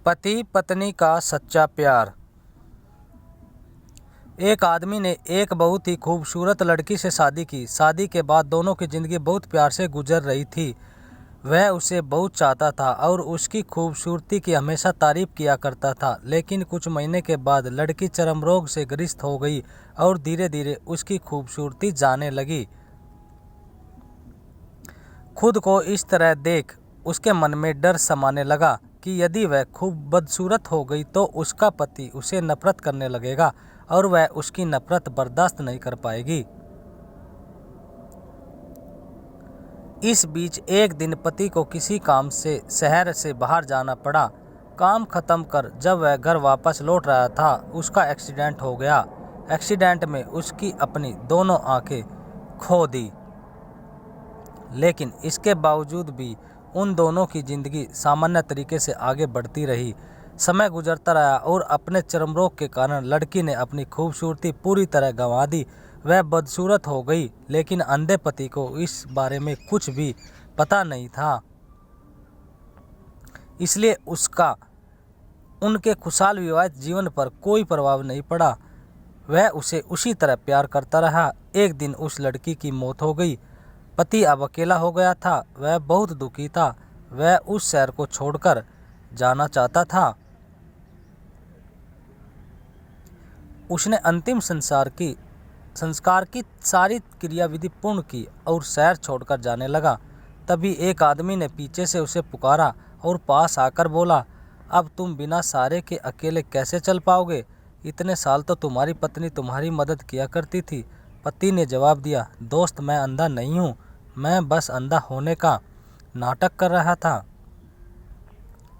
पति पत्नी का सच्चा प्यार। एक आदमी ने एक बहुत ही खूबसूरत लड़की से शादी की। शादी के बाद दोनों की जिंदगी बहुत प्यार से गुजर रही थी। वह उसे बहुत चाहता था और उसकी खूबसूरती की हमेशा तारीफ किया करता था। लेकिन कुछ महीने के बाद लड़की चर्म रोग से ग्रस्त हो गई और धीरे धीरे उसकी खूबसूरती जाने लगी। खुद को इस तरह देख उसके मन में डर समाने लगा कि यदि वह खूब बदसूरत हो गई तो उसका पति उसे नफरत करने लगेगा और वह उसकी नफरत बर्दाश्त नहीं कर पाएगी। इस बीच एक दिन पति को किसी काम से शहर से बाहर जाना पड़ा। काम खत्म कर जब वह घर वापस लौट रहा था उसका एक्सीडेंट हो गया। एक्सीडेंट में उसकी अपनी दोनों आंखें खो दी। लेकिन इसके बावजूद भी उन दोनों की जिंदगी सामान्य तरीके से आगे बढ़ती रही। समय गुजरता रहा और अपने चर्म रोग के कारण लड़की ने अपनी खूबसूरती पूरी तरह गंवा दी। वह बदसूरत हो गई, लेकिन अंधे पति को इस बारे में कुछ भी पता नहीं था। इसलिए उसका उनके खुशहाल विवाहित जीवन पर कोई प्रभाव नहीं पड़ा। वह उसे उसी तरह प्यार करता रहा। एक दिन उस लड़की की मौत हो गई। पति अब अकेला हो गया था। वह बहुत दुखी था। वह उस शहर को छोड़कर जाना चाहता था। उसने अंतिम संस्कार की सारी क्रियाविधि पूर्ण की और शहर छोड़कर जाने लगा। तभी एक आदमी ने पीछे से उसे पुकारा और पास आकर बोला, अब तुम बिना सहारे के अकेले कैसे चल पाओगे? इतने साल तो तुम्हारी पत्नी तुम्हारी मदद किया करती थी। पति ने जवाब दिया, दोस्त मैं अंधा नहीं हूँ, मैं बस अंधा होने का नाटक कर रहा था।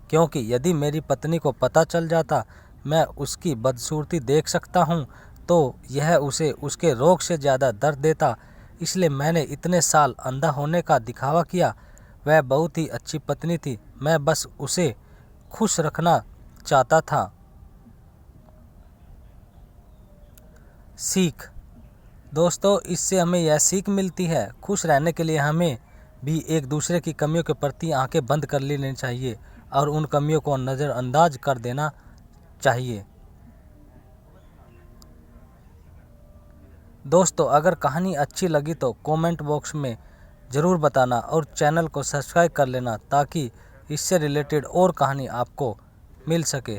क्योंकि यदि मेरी पत्नी को पता चल जाता मैं उसकी बदसूरती देख सकता हूँ तो यह उसे उसके रोग से ज़्यादा दर्द देता। इसलिए मैंने इतने साल अंधा होने का दिखावा किया। वह बहुत ही अच्छी पत्नी थी, मैं बस उसे खुश रखना चाहता था। सीख। दोस्तों, इससे हमें यह सीख मिलती है, खुश रहने के लिए हमें भी एक दूसरे की कमियों के प्रति आंखें बंद कर लेनी चाहिए और उन कमियों को नज़रअंदाज कर देना चाहिए। दोस्तों, अगर कहानी अच्छी लगी तो कमेंट बॉक्स में ज़रूर बताना और चैनल को सब्सक्राइब कर लेना ताकि इससे रिलेटेड और कहानी आपको मिल सके।